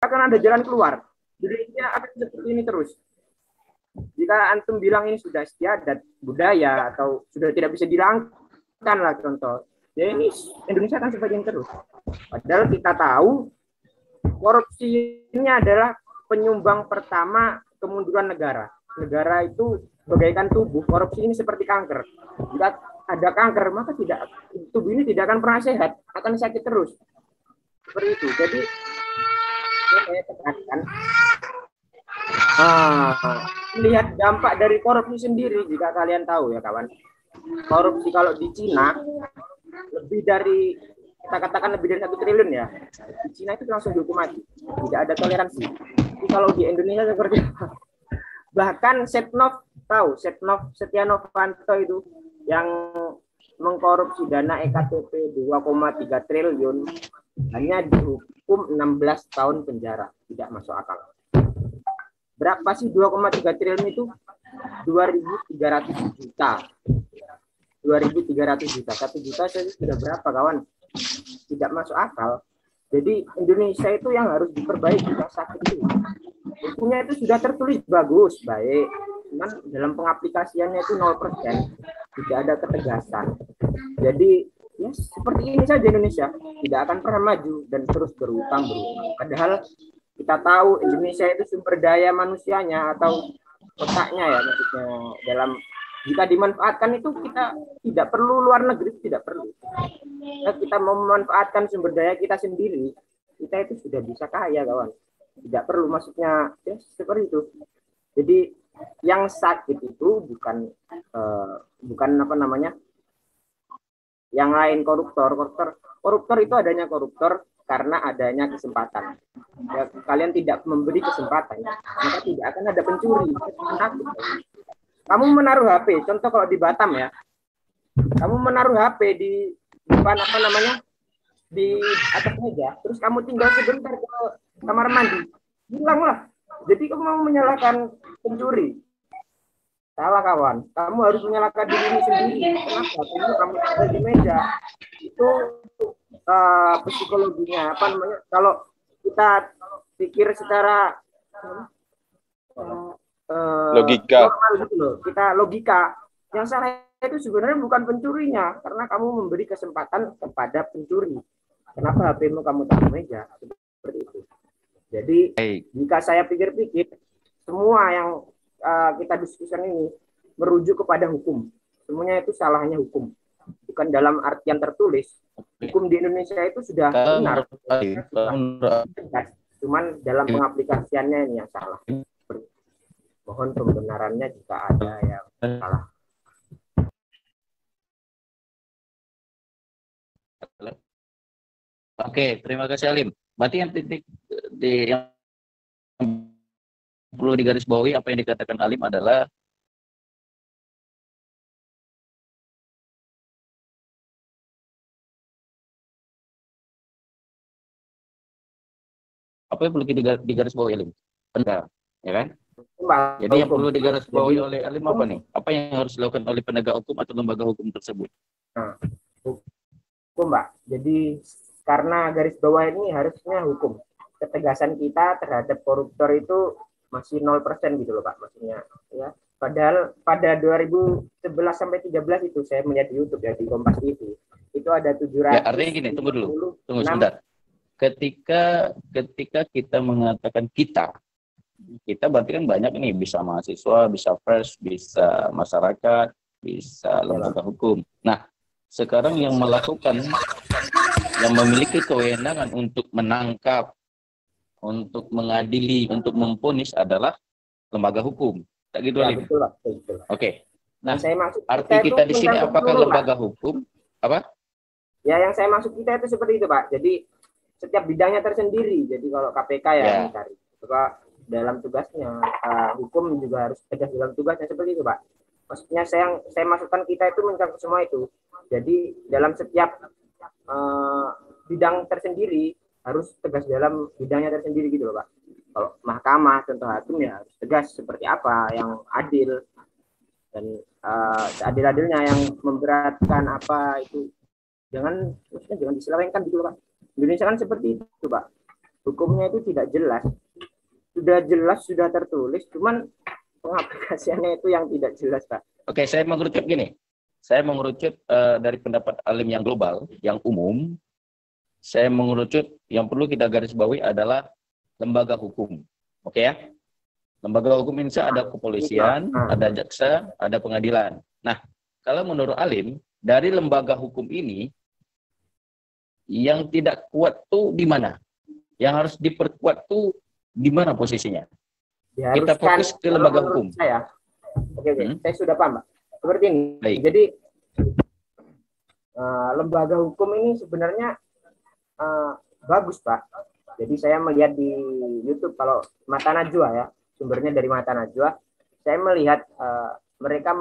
akan ada jalan keluar. Indonesia akan seperti ini terus. Jika antum bilang ini sudah istiadat budaya atau sudah tidak bisa dihilangkan lah contoh, ya ini Indonesia akan seperti ini terus. Padahal kita tahu korupsi ini adalah penyumbang pertama kemunduran negara. Negara itu bagaikan tubuh, korupsi ini seperti kanker. Jika ada kanker, maka tubuh ini tidak akan pernah sehat, akan sakit terus. Seperti itu. Jadi saya katakan lihat dampak dari korupsi sendiri. Jika kalian tahu ya kawan, korupsi kalau di Cina lebih dari, kita katakan lebih dari 1 triliun ya, di Cina itu langsung dihukum mati, tidak ada toleransi. Tapi kalau di Indonesia seperti apa? Bahkan Setnov tahu, Setia Novanto itu yang mengkorupsi dana EKTP 2,3 triliun hanya dihukum 16 tahun penjara, tidak masuk akal. Berapa sih 2,3 triliun itu? 2.300 juta. 2.300 juta. 1 juta sudah berapa kawan? Tidak masuk akal. Jadi Indonesia itu yang harus diperbaiki, yang sakit itu. Hukumnya itu sudah tertulis bagus, baik. Cuman dalam pengaplikasiannya itu 0%. Tidak ada ketegasan. Jadi ya seperti ini saja Indonesia. Tidak akan pernah maju dan terus berutang. Padahal kita tahu Indonesia itu sumber daya manusianya atau otaknya ya, maksudnya dalam jika dimanfaatkan itu kita tidak perlu luar negeri, tidak perlu. Nah, kita mau memanfaatkan sumber daya kita sendiri, kita itu sudah bisa kaya kawan. Tidak perlu, maksudnya ya, seperti itu. Jadi yang sakit itu bukan apa namanya, yang lain koruptor itu adanya koruptor karena adanya kesempatan. Ya, kalian tidak memberi kesempatan, maka tidak akan ada pencuri. Kamu menaruh HP, contoh kalau di Batam ya, kamu menaruh HP di depan apa namanya, di atas meja, terus kamu tinggal sebentar ke kamar mandi, hilanglah. Jadi kamu mau menyalahkan pencuri? Salah kawan, kamu harus menyalahkan dirimu sendiri. Kenapa? Kamu ada di meja. Itu psikologinya apa namanya? Kalau kita pikir secara logika, gitu loh. Kita logika. Yang salah itu sebenarnya bukan pencurinya, karena kamu memberi kesempatan kepada pencuri. Kenapa HP-mu kamu taruh meja? Seperti itu. Jadi jika saya pikir-pikir, semua yang kita diskusikan ini merujuk kepada hukum. Semuanya itu salahnya hukum. Bukan dalam artian tertulis. Hukum di Indonesia itu sudah benar. Cuman dalam pengaplikasiannya ini yang salah. Mohon pembenarannya jika ada yang salah. Oke, terima kasih Alim. Berarti yang titik yang perlu digarisbawahi apa yang dikatakan Alim adalah apa yang perlu digarisbawahi Alim? Benar, ya kan? Jadi yang perlu digarisbawahi oleh Alim apa nih? Apa yang harus dilakukan oleh penegak hukum atau lembaga hukum tersebut? Nah, hukum, Mbak. Jadi karena garis bawah ini harusnya hukum. Ketegasan kita terhadap koruptor itu masih 0% gitu loh Pak, maksudnya ya. Padahal pada 2011 sampai 13 itu saya melihat di YouTube ya, di Kompas TV. Itu ada 700. Ya, artinya gini, tunggu sebentar. Ketika kita mengatakan kita berarti kan banyak nih, bisa mahasiswa, bisa pers, bisa masyarakat, bisa lembaga hukum. Nah, sekarang yang melakukan, yang memiliki kewenangan untuk menangkap, untuk mengadili, untuk memvonis adalah lembaga hukum. Tak gitu, ya, betul. Oke. Nah, saya maksud arti kita di sini apakah lembaga hukum? Apa? Ya, yang saya maksud kita itu seperti itu, Pak. Jadi setiap bidangnya tersendiri. Jadi kalau KPK ya mencari dalam tugasnya, hukum juga harus tegas dalam tugasnya, seperti itu, Pak. Maksudnya saya masukkan kita itu mencakup semua itu. Jadi dalam setiap bidang tersendiri harus tegas dalam bidangnya tersendiri gitu loh Pak. Kalau mahkamah, contoh hakim ya harus tegas seperti apa yang adil dan seadil-adilnya, yang memberatkan apa itu jangan diselewengkan gitu loh Pak. Indonesia kan seperti itu Pak. hukumnya itu tidak jelas. Sudah jelas, sudah tertulis, cuman pengaplikasiannya itu yang tidak jelas, Pak. Oke, saya mengerucut gini. Saya mengerucut dari pendapat alim yang global, yang umum. Saya mengerucut yang perlu kita garis bawahi adalah lembaga hukum. Oke ya? Lembaga hukum Indonesia ada kepolisian, ada jaksa, ada pengadilan. Nah, kalau menurut alim, dari lembaga hukum ini, yang tidak kuat tuh di mana? Yang harus diperkuat tuh di mana posisinya? Kita fokus ke lembaga hukum. Oke. Saya sudah paham, Pak. Seperti ini. Baik. Jadi, lembaga hukum ini sebenarnya bagus, Pak. Jadi saya melihat di YouTube, kalau Mata Najwa ya, sumbernya dari Mata Najwa, saya melihat mereka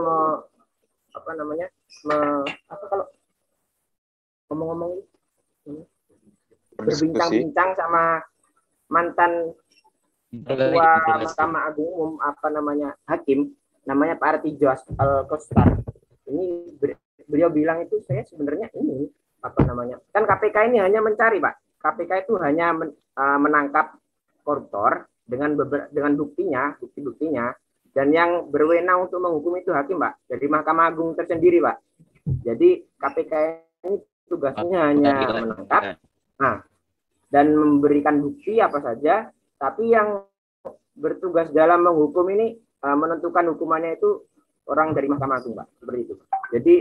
kalau ngomong-ngomong berbincang-bincang sama mantan ketua Mahkamah Agung Umum hakim, namanya Pak Artijo Al-Kostar. Ini beliau bilang itu, saya sebenarnya ini kan KPK ini hanya mencari, Pak. KPK itu hanya menangkap koruptor dengan bukti-buktinya, dan yang berwenang untuk menghukum itu hakim, Pak, dari Mahkamah Agung tersendiri, Pak. Jadi KPK ini tugasnya hanya menangkap, dan memberikan bukti apa saja, tapi yang bertugas dalam menghukum ini, menentukan hukumannya itu orang dari Mahkamah Agung, Pak. Seperti itu. Jadi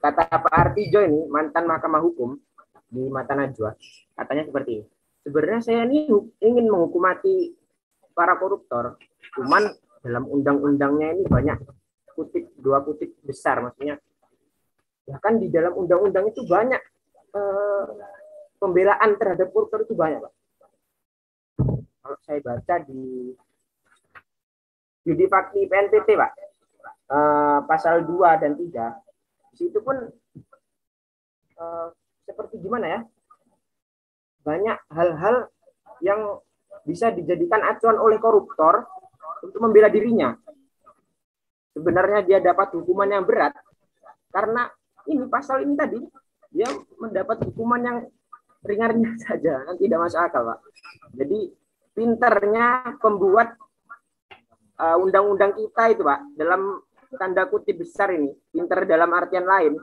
kata Pak Artijo ini, mantan Mahkamah Hukum di Mata Najwa, katanya seperti ini. Sebenarnya saya ini ingin menghukum mati para koruptor, cuman dalam undang-undangnya ini banyak dua kutip besar, maksudnya bahkan di dalam undang-undang itu banyak pembelaan terhadap koruptor itu banyak, Pak. Kalau saya baca di Judi Fakti PNPT, Pak, pasal 2 dan 3, di situ pun seperti gimana ya, banyak hal-hal yang bisa dijadikan acuan oleh koruptor untuk membela dirinya. Sebenarnya dia dapat hukuman yang berat karena ini pasal ini tadi, dia mendapat hukuman yang ringan-ringan saja, kan tidak masuk akal, Pak. Jadi pinternya pembuat undang-undang kita itu, Pak, dalam tanda kutip besar ini, pinter dalam artian lain,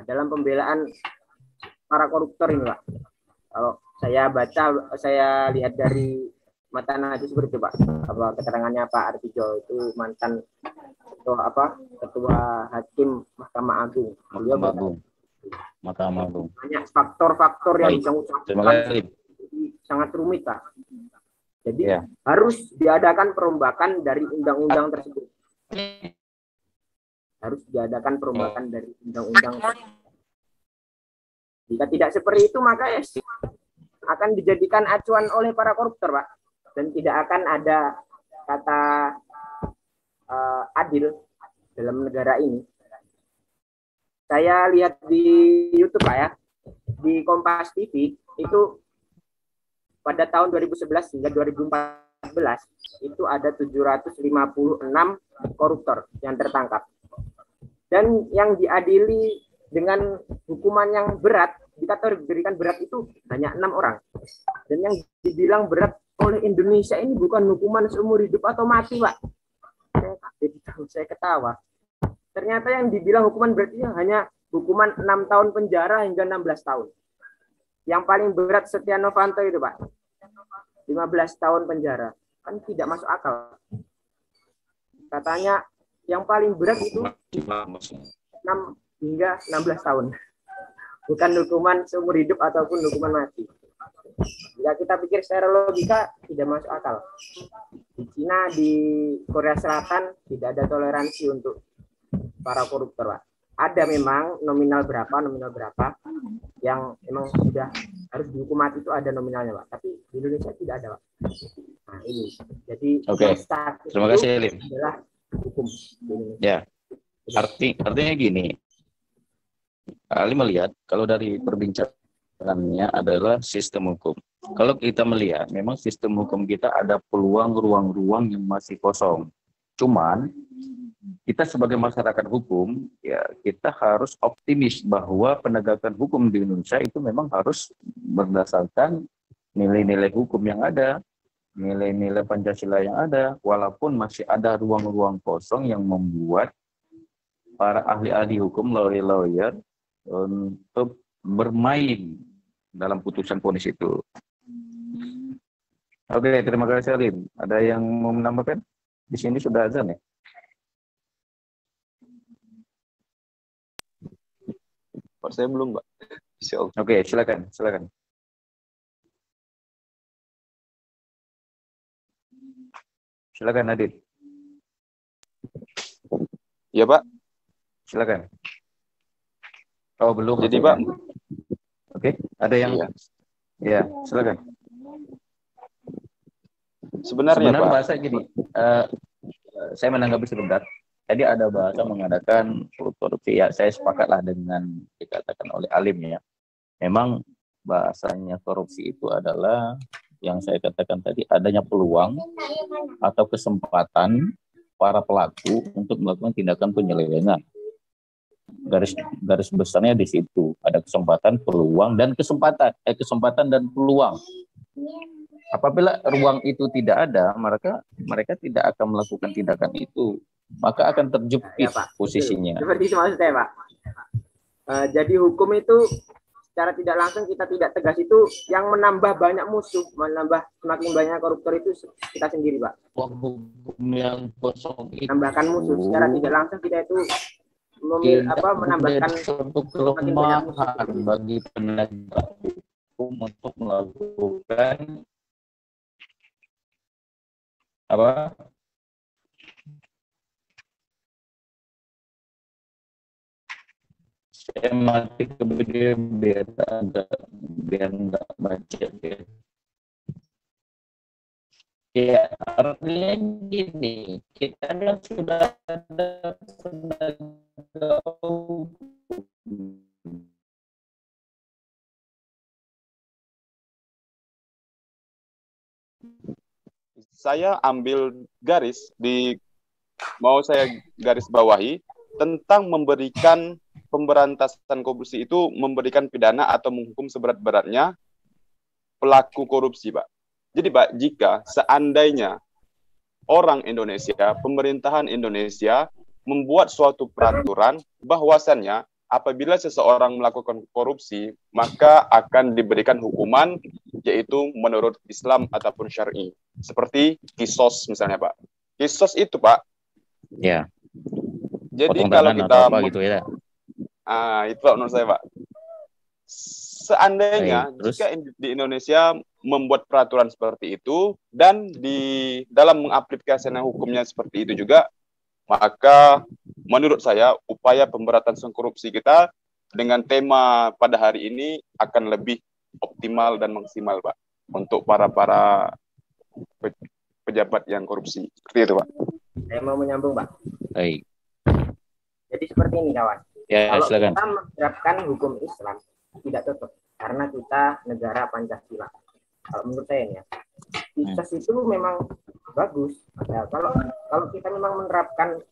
dalam pembelaan para koruptor ini, Pak. Kalau saya baca, saya lihat dari Mata Najwa seperti itu, Pak. Keterangannya Pak Artijo itu mantan ketua hakim Mahkamah Agung. Mahkamah Agung. Banyak faktor-faktor yang sangat rumit, Pak. Jadi harus diadakan perombakan dari undang-undang tersebut. Harus diadakan perombakan dari undang-undang. Jika tidak seperti itu, maka akan dijadikan acuan oleh para koruptor, Pak, dan tidak akan ada kata adil dalam negara ini. Saya lihat di YouTube, Pak, ya, di Kompas TV itu pada tahun 2011 hingga 2014 itu ada 756 koruptor yang tertangkap, dan yang diadili dengan hukuman yang berat, dikategorikan berat itu hanya 6 orang. Dan yang dibilang berat oleh Indonesia ini bukan hukuman seumur hidup atau mati, Pak. Saya ketawa. Ternyata yang dibilang hukuman berat itu hanya hukuman 6 tahun penjara hingga 16 tahun. Yang paling berat Setia Novanto itu, Pak, 15 tahun penjara. Kan tidak masuk akal. Katanya yang paling berat itu 6 hingga 16 tahun. Bukan hukuman seumur hidup ataupun hukuman mati. Jika kita pikir secara logika, tidak masuk akal. Di Cina, di Korea Selatan, tidak ada toleransi untuk para koruptor, Pak. Ada memang nominal berapa yang memang sudah harus dihukum mati, itu ada nominalnya, Pak. Tapi di Indonesia tidak ada, Pak. Nah, ini. Jadi, terima kasih, Lim. Adalah hukum di Indonesia. Ya. Artinya gini, Ali melihat kalau dari perbincangannya adalah sistem hukum. Kalau kita melihat, memang sistem hukum kita ada peluang ruang-ruang yang masih kosong. Cuman kita sebagai masyarakat hukum, ya kita harus optimis bahwa penegakan hukum di Indonesia itu memang harus berdasarkan nilai-nilai hukum yang ada, nilai-nilai Pancasila yang ada, walaupun masih ada ruang-ruang kosong yang membuat para ahli-ahli hukum, lawyer-lawyer, untuk bermain dalam putusan vonis itu. Oke, terima kasih Alim. Ada yang mau menambahkan? Di sini sudah azan ya? Saya belum, Pak. Insyaallah. Oke, silakan. Silakan Adit. Iya, Pak. Silakan. Oh, belum. Jadi, Pak. Oke, ada yang... Iya. Ya, silakan. Sebenarnya Pak, bahasa gini, saya menanggapi sebentar. Tadi ada bahasa mengadakan korupsi. Ya, saya sepakatlah dengan dikatakan oleh Alim ya. Memang bahasanya korupsi itu adalah yang saya katakan tadi, adanya peluang atau kesempatan para pelaku untuk melakukan tindakan penyelewengan. Garis besarnya di situ, ada kesempatan, peluang, dan kesempatan dan peluang. Apabila ruang itu tidak ada, mereka tidak akan melakukan tindakan itu, maka akan terjepit ya, Pak. posisinya. Seperti itu maksud saya, Pak. Jadi hukum itu secara tidak langsung kita tidak tegas itu yang menambah banyak musuh, menambah semakin banyak koruptor itu kita sendiri, Pak. Hukum yang kosong itu menambahkan musuh secara tidak langsung kita itu menambahkan suatu kelemahan bagi penegak hukum untuk melakukan saya mati kemudian biar nggak macet ya. Ya, artinya gini, kita kan sudah ada penegak hukum. saya ambil mau saya garis bawahi tentang memberikan pemberantasan korupsi itu memberikan pidana atau menghukum seberat-beratnya pelaku korupsi, Pak. Jadi, Pak, jika seandainya orang Indonesia, pemerintahan Indonesia membuat suatu peraturan bahwasannya apabila seseorang melakukan korupsi, maka akan diberikan hukuman yaitu menurut Islam ataupun syar'i. Seperti kisos misalnya, Pak. Kisos itu, Pak. Ya. Jadi potong kalau tangan kita atau apa gitu ya. Itu Pak, menurut saya, Pak. Seandainya jika di Indonesia membuat peraturan seperti itu dan di dalam mengaplikasikan hukumnya seperti itu juga, maka menurut saya upaya pemberantasan korupsi kita dengan tema pada hari ini akan lebih optimal dan maksimal, Pak, untuk para pejabat yang korupsi. Seperti itu, Pak. Saya mau menyambung, Pak. Baik. Jadi seperti ini, kawan. Ya, kalau silakan. kita menerapkan hukum Islam tidak cocok karena kita negara Pancasila. Kalau menurut saya ya, kisos itu memang bagus. Ya, kalau kita memang menerapkan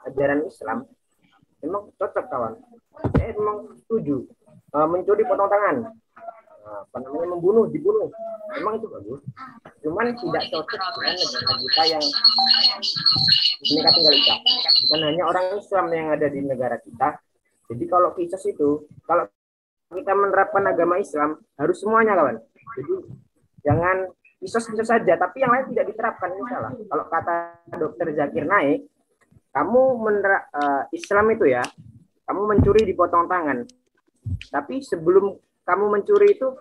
ajaran Islam, memang cocok, kawan. Saya memang setuju. Mencuri potong tangan, membunuh dibunuh, memang itu bagus. Cuman tidak cocok dengan negara kita yang Bhinneka Tunggal Ika. Bukan hanya orang Islam yang ada di negara kita. Jadi kalau kisos itu, kalau kita menerapkan agama Islam, harus semuanya, kawan. Jadi jangan kisos saja, tapi yang lain tidak diterapkan, misalnya. Kalau kata Dr. Zakir Naik, kamu Islam itu ya, kamu mencuri dipotong tangan. Tapi sebelum kamu mencuri itu,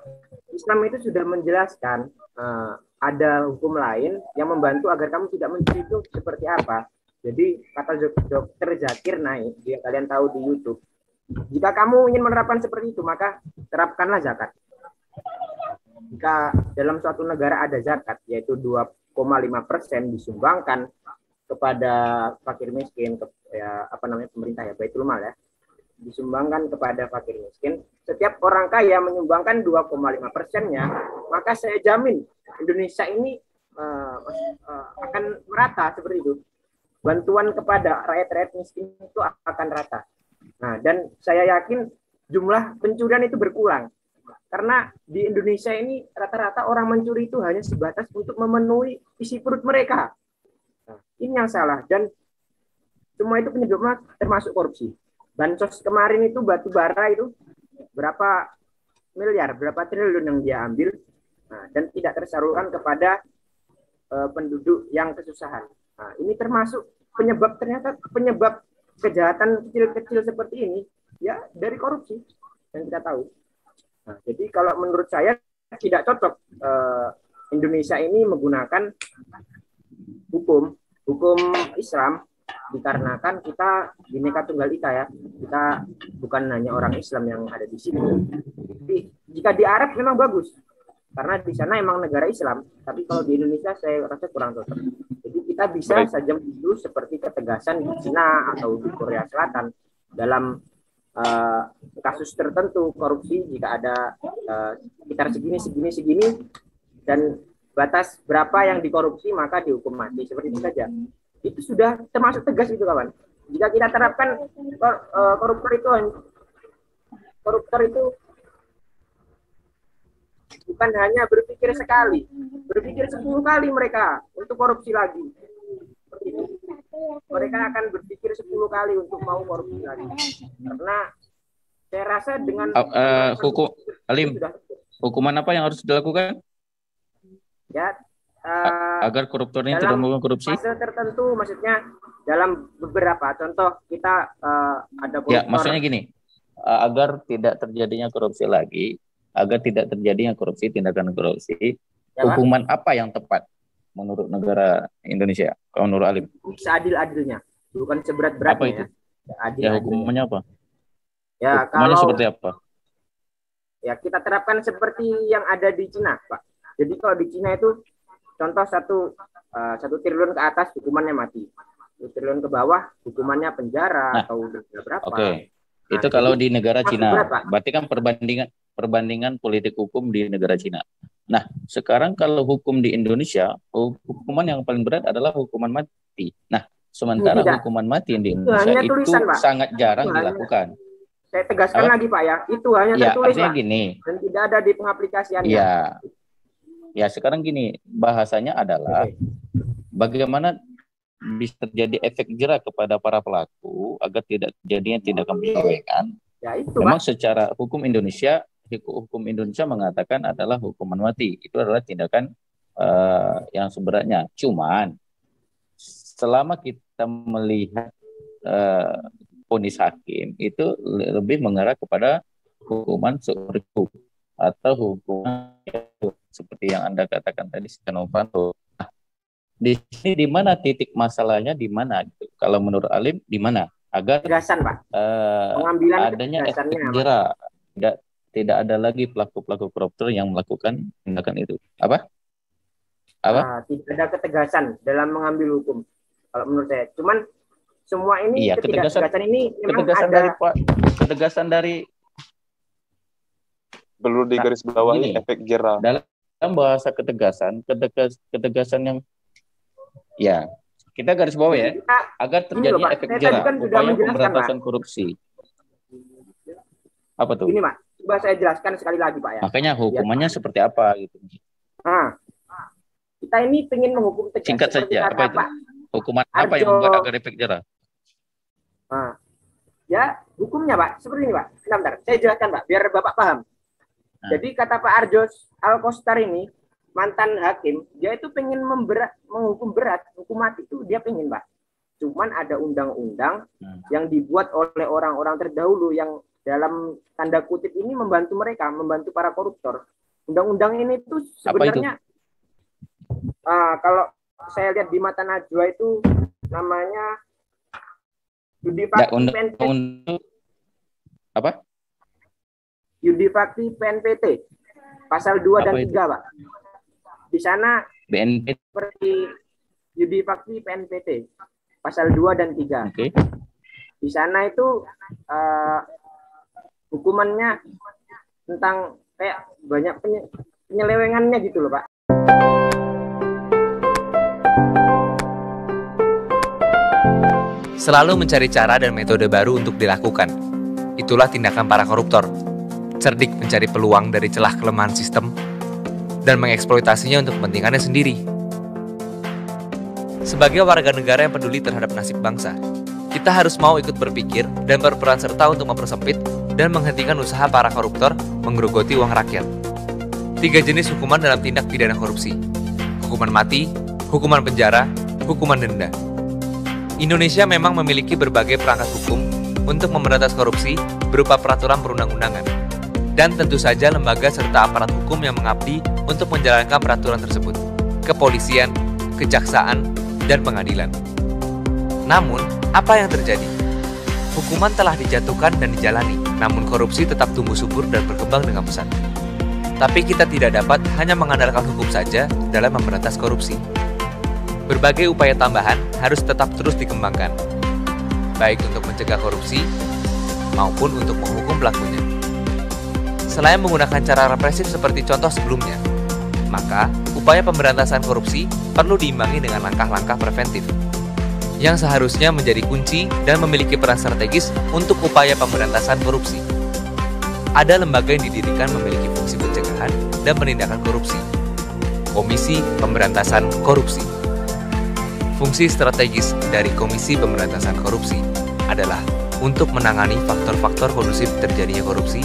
Islam itu sudah menjelaskan ada hukum lain yang membantu agar kamu tidak mencuri itu seperti apa. Jadi kata Dr. Zakir Naik, yang kalian tahu di YouTube, jika kamu ingin menerapkan seperti itu, maka terapkanlah zakat. Jika dalam suatu negara ada zakat, yaitu 2,5% disumbangkan kepada fakir miskin, pemerintah ya, Baitul Mal ya, disumbangkan kepada fakir miskin, setiap orang kaya menyumbangkan 2,5%-nya, maka saya jamin Indonesia ini akan merata seperti itu. Bantuan kepada rakyat-rakyat miskin itu akan rata. Nah, dan saya yakin jumlah pencurian itu berkurang. Karena di Indonesia ini rata-rata orang mencuri itu hanya sebatas untuk memenuhi isi perut mereka. Nah, ini yang salah, dan semua itu penyebabnya termasuk korupsi. Bansos kemarin itu batu bara itu berapa miliar, berapa triliun yang dia ambil, nah, dan tidak tersalurkan kepada penduduk yang kesusahan. Nah, ini termasuk ternyata penyebab kejahatan kecil-kecil seperti ini ya dari korupsi yang kita tahu. Nah, jadi kalau menurut saya tidak cocok Indonesia ini menggunakan hukum Islam, dikarenakan kita Bhinneka Tunggal Ika ya, kita bukan hanya orang Islam yang ada di sini. Jadi, jika di Arab memang bagus karena di sana emang negara Islam, tapi kalau di Indonesia saya rasa kurang cocok. Jadi kita bisa saja dulu seperti ketegasan di Cina atau di Korea Selatan dalam kasus tertentu korupsi, jika ada sekitar segini dan batas berapa yang dikorupsi maka dihukum mati, seperti itu saja. Itu sudah termasuk tegas itu kawan. Jika kita terapkan koruptor itu bukan hanya berpikir sekali, berpikir 10 kali mereka untuk korupsi lagi. Seperti itu. Mereka akan berpikir 10 kali untuk mau korupsi lagi. Karena saya rasa dengan hukuman apa yang harus dilakukan? Ya, agar koruptor ini tidak melakukan korupsi? Fase tertentu, maksudnya dalam beberapa contoh kita ada koruptor. Ya, maksudnya gini, agar tidak terjadinya korupsi lagi, agar tidak terjadinya korupsi, tindakan korupsi, ya, hukuman apa yang tepat menurut negara Indonesia, menurut Alim? Seadil-adilnya, bukan seberat-beratnya. Apa itu? Ya, hukumannya apa? Ya, hukumannya seperti apa? Ya, kita terapkan seperti yang ada di Cina, Pak. Jadi kalau di Cina itu contoh 1 triliun ke atas hukumannya mati, 1 triliun ke bawah hukumannya penjara atau berapa. Oke. Itu kalau di negara Cina, berarti kan perbandingan politik hukum di negara Cina. Nah, sekarang kalau hukum di Indonesia, hukuman yang paling berat adalah hukuman mati. Nah, sementara hukuman mati di Indonesia itu tulisan, sangat jarang dilakukan. Saya tegaskan lagi Pak ya, itu hanya tertulis Pak. Gini, dan tidak ada di pengaplikasiannya. Ya sekarang gini, bahasanya adalah bagaimana bisa terjadi efek jera kepada para pelaku agar tidak terjadinya tindakan penyelewengan. Ya, memang secara hukum Indonesia mengatakan adalah hukuman mati. Itu adalah tindakan yang seberatnya. Cuman selama kita melihat vonis hakim itu lebih mengarah kepada hukuman seumur hidup atau hukuman seperti yang Anda katakan tadi, Setia Novanto. Nah, di sini di mana titik masalahnya, di mana gitu? Kalau menurut Alim di mana? Agar tegasan, Pak. Pengambilan adanya efek jera, tidak ada lagi pelaku-pelaku koruptor yang melakukan tindakan itu. Apa? Tidak ada ketegasan dalam mengambil hukum. Kalau menurut saya, cuman semua ini ketegasan ini memang ketegasan dari perlu digarisbawahi efek jera. Dalam bahasa ketegasan yang ya kita garis bawah ya, agar terjadi efek jera upaya pemberantasan korupsi. Apa tuh? Ini Pak, coba saya jelaskan sekali lagi Pak ya. Makanya hukumannya seperti apa gitu. Nah, kita ini ingin menghukum tegas. Singkat saja, apa itu? Hukuman apa yang membuat agar efek jera? Nah, ya hukumnya Pak, seperti ini Pak. Bentar, saya jelaskan Pak, biar Bapak paham. Jadi kata Pak Arjos Alkostar ini, mantan hakim, dia itu pengen menghukum berat, hukum mati itu dia pengen Pak. Cuman ada undang-undang yang dibuat oleh orang-orang terdahulu yang dalam tanda kutip ini membantu mereka, membantu para koruptor. Undang-undang ini tuh sebenarnya kalau saya lihat di mata Najwa itu namanya Yudi Fakti PNPT. Apa? Yudi Fakti PNPT. Pasal 2 dan 3, Pak. Di sana BNPT seperti Yudi Fakti PNPT. Pasal 2 dan 3. Okay. Di sana itu hukumannya tentang kayak banyak penyelewengannya gitu loh, Pak. Selalu mencari cara dan metode baru untuk dilakukan. Itulah tindakan para koruptor. cerdik mencari peluang dari celah kelemahan sistem, dan mengeksploitasinya untuk kepentingannya sendiri. Sebagai warga negara yang peduli terhadap nasib bangsa, kita harus mau ikut berpikir dan berperan serta untuk mempersempit dan menghentikan usaha para koruptor menggerogoti uang rakyat. 3 jenis hukuman dalam tindak pidana korupsi: hukuman mati, hukuman penjara, hukuman denda. Indonesia memang memiliki berbagai perangkat hukum untuk memberantas korupsi berupa peraturan perundang-undangan, dan tentu saja lembaga serta aparat hukum yang mengabdi untuk menjalankan peraturan tersebut: kepolisian, kejaksaan, dan pengadilan. Namun, apa yang terjadi? Hukuman telah dijatuhkan dan dijalani, namun korupsi tetap tumbuh subur dan berkembang dengan pesat. Tapi kita tidak dapat hanya mengandalkan hukum saja dalam memberantas korupsi. Berbagai upaya tambahan harus tetap terus dikembangkan, baik untuk mencegah korupsi maupun untuk menghukum pelakunya. Selain menggunakan cara represif seperti contoh sebelumnya, maka upaya pemberantasan korupsi perlu diimbangi dengan langkah-langkah preventif yang seharusnya menjadi kunci dan memiliki peran strategis untuk upaya pemberantasan korupsi. Ada lembaga yang didirikan memiliki fungsi pencegahan dan penindakan korupsi. Komisi Pemberantasan Korupsi. Fungsi strategis dari Komisi Pemberantasan Korupsi adalah untuk menangani faktor-faktor kondusif terjadinya korupsi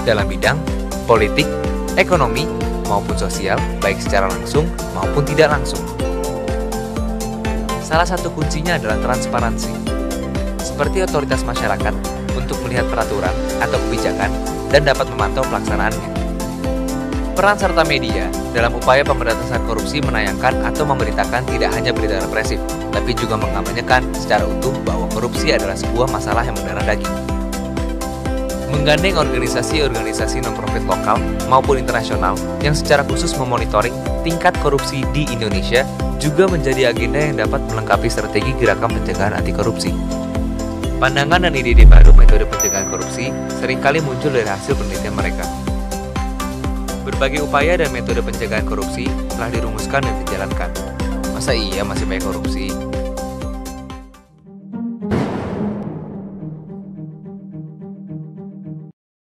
dalam bidang politik, ekonomi, maupun sosial, baik secara langsung maupun tidak langsung. Salah satu kuncinya adalah transparansi, seperti otoritas masyarakat untuk melihat peraturan atau kebijakan dan dapat memantau pelaksanaannya. Peran serta media dalam upaya pemberantasan korupsi menayangkan atau memberitakan tidak hanya berita represif, tapi juga mengampanyekan secara utuh bahwa korupsi adalah sebuah masalah yang mendarah daging. Menggandeng organisasi-organisasi non-profit lokal maupun internasional yang secara khusus memonitoring tingkat korupsi di Indonesia juga menjadi agenda yang dapat melengkapi strategi gerakan pencegahan anti korupsi. Pandangan dan ide-ide baru metode pencegahan korupsi seringkali muncul dari hasil penelitian mereka. Berbagai upaya dan metode pencegahan korupsi telah dirumuskan dan dijalankan. Masa iya masih banyak korupsi?